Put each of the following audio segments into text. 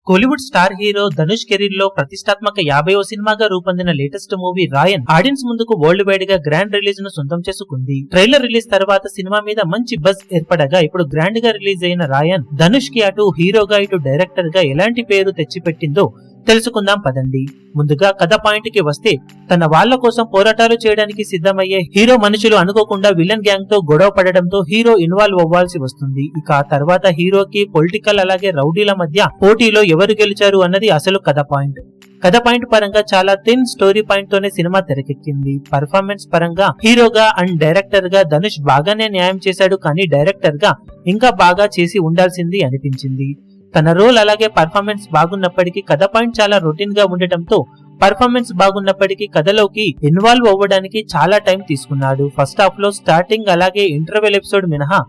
Kollywood star hero Dhanush career లో ప్రతిష్టాత్మక 50వ సినిమాగా రూపొందిన లేటెస్ట్ మూవీ రాయన్ ఆడియన్స్ ముందుకు వరల్డ్ వైడ్ గా గ్రాండ్ రిలీజ్ ను సొంతం చేసుకుంది. ట్రైలర్ రిలీజ్ తర్వాత సినిమా మీద మంచి బజ్ ఏర్పడగా ఇప్పుడు గ్రాండ్ గా రిలీజ్ అయిన రాయన్ ధనుష్ కి అటు హీరోగా ఇటు డైరెక్టర్ గా ఎలాంటి పేరు తెచ్చిపెట్టిందో తెలుసుకుందాం పదండి. ముందుగా కథ పాయింట్ కి వస్తే, తన వాళ్ల కోసం పోరాటాలు చేయడానికి సిద్ధమయ్యే హీరో మనుషులు అనుకోకుండా విలన్ గ్యాంగ్ తో గొడవ పడడంతో హీరో ఇన్వాల్వ్ అవ్వాల్సి వస్తుంది. ఇక ఆ తర్వాత హీరోకి పొలిటికల్ అలాగే రౌడీల మధ్య పోటీలో ఎవరు గెలిచారు అన్నది అసలు కథ పాయింట్. కథ పాయింట్ పరంగా చాలా థిన్ స్టోరీ పాయింట్ తోనే సినిమా తెరకెక్కింది. పర్ఫార్మెన్స్ పరంగా హీరోగా అండ్ డైరెక్టర్ గా ధనుష్ బాగానే న్యాయం చేశాడు, కానీ డైరెక్టర్ గా ఇంకా బాగా చేసి ఉండాల్సింది అనిపించింది. తన రోల్ అలాగే పర్ఫార్మెన్స్ బాగున్నప్పటికీ కథ పాయింట్ చాలా రొటీన్ గా ఉండటంతో పర్ఫార్మెన్స్ బాగున్నప్పటికీ కథలోకి ఇన్వాల్వ్ అవ్వడానికి చాలా టైం తీసుకున్నాడు. ఫస్ట్ హాఫ్ లో స్టార్టింగ్ అలాగే ఇంటర్వెల్ ఎపిసోడ్ మినహా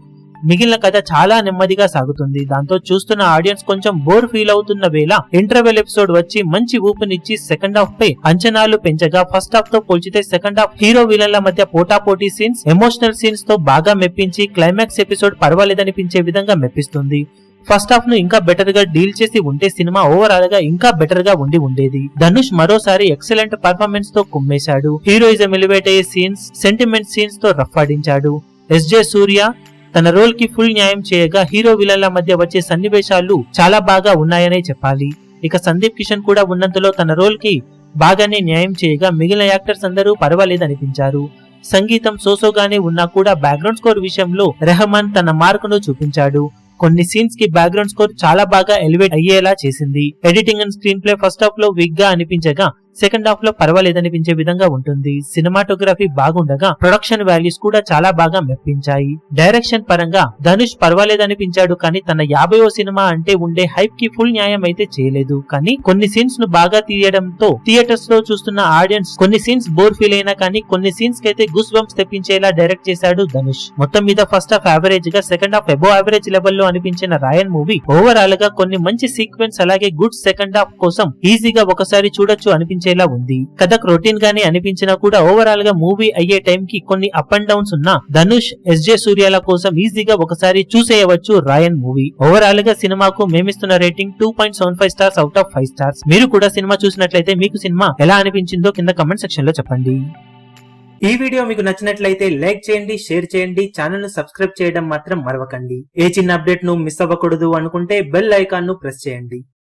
మిగిలిన కథ చాలా నెమ్మదిగా సాగుతుంది. దాంతో చూస్తున్న ఆడియన్స్ కొంచెం బోర్ ఫీల్ అవుతున్న వేళ ఇంటర్వెల్ ఎపిసోడ్ వచ్చి మంచి ఊపునిచ్చి సెకండ్ హాఫ్ పై అంచనాలు పెంచగా, ఫస్ట్ హాఫ్ తో పోల్చితే సెకండ్ హాఫ్ హీరో విలన్ల మధ్య పోటాపోటీ సీన్స్, ఎమోషనల్ సీన్స్ తో బాగా మెప్పించి క్లైమాక్స్ ఎపిసోడ్ పర్వాలేదనిపించే విధంగా మెప్పిస్తుంది. ఫస్ట్ హాఫ్ ను ఇంకా బెటర్ గా డీల్ చేసి ఉంటే సినిమా ఓవరాల్ గా ఇంకా బెటర్ గా ఉండేది. ధనుష్ మరోసారి ఎక్సలెంట్ పర్ఫార్మెన్స్ తో కుమ్మేశాడు. హీరోయిజం ఎలివేట్ అయ్యే సీన్స్, సెంటిమెంట్ సీన్స్ తో రఫ్ఫాడించాడు. ఎస్జే సూర్య తన రోల్ కి ఫుల్ న్యాయం చేయగా హీరో విలన్ల మధ్య వచ్చే సన్నివేశాలు చాలా బాగా ఉన్నాయనే చెప్పాలి. ఇక సందీప్ కిషన్ కూడా ఉన్నంతలో తన రోల్ కి బాగానే న్యాయం చేయగా మిగిలిన యాక్టర్స్ అందరూ పర్వాలేదనిపించారు. సంగీతం సోసోగానే ఉన్నా కూడా బ్యాక్గ్రౌండ్ స్కోర్ విషయంలో రెహమాన్ తన మార్కును చూపించాడు. కొన్ని సీన్స్ కి బ్యాక్గ్రౌండ్ స్కోర్ చాలా బాగా ఎలివేట్ అయ్యేలా చేసింది. Editing and screen play first half లో వీక్ గా అనిపించగా సెకండ్ హాఫ్ లో పర్వాలేదనిపించే విధంగా ఉంటుంది. సినిమాటోగ్రఫీ బాగుండగా ప్రొడక్షన్ వాల్యూస్ కూడా చాలా బాగా మెప్పించాయి. డైరెక్షన్ పరంగా ధనుష్ పర్వాలేదనిపించాడు, కానీ తన 50వ సినిమా అంటే ఉండే హైప్ కి ఫుల్ న్యాయం అయితే చేయలేదు. కానీ కొన్ని సీన్స్ ను బాగా తీయడంతో థియేటర్స్ లో చూస్తున్న ఆడియన్స్ కొన్ని సీన్స్ బోర్ ఫీల్ అయినా కానీ కొన్ని సీన్స్ కి అయితే గూస్ బంప్స్ తెప్పించేలా డైరెక్ట్ చేశాడు ధనుష్. మొత్తం మీద ఫస్ట్ హాఫ్ యావరేజ్ గా, second half above average level లో అనిపించిన రాయన్ మూవీ ఓవరాల్ గా కొన్ని మంచి సీక్వెన్స్ అలాగే గుడ్ సెకండ్ హాఫ్ కోసం ఈజీగా ఒకసారి చూడొచ్చు అనిపించేలా ఉంది. కథకు రొటీన్ గానే అనిపించినా కూడా ఓవరాల్ గా మూవీ అయ్యే టైం కి కొన్ని అప్ అండ్ డౌన్స్ ఉన్నా ధనుష్, ఎస్జే సూర్యాల కోసం ఈజీగా ఒకసారి చూసేయవచ్చు రాయన్ మూవీ. ఓవరాల్ గా సినిమాకు మేమిస్తున్న rating 2.75 stars out of 5 stars. మీరు కూడా సినిమా చూసినట్లయితే మీకు సినిమా ఎలా అనిపించిందో కింద కమెంట్ సెక్షన్ లో చెప్పండి. ఈ వీడియో మీకు నచ్చినట్లయితే లైక్ చేయండి, షేర్ చేయండి, ఛానల్ ను సబ్స్క్రైబ్ చేయడం మాత్రం మరవకండి. ఏ చిన్న అప్డేట్ ను మిస్ అవ్వకూడదు అనుకుంటే బెల్ ఐకాన్ ను ప్రెస్ చేయండి.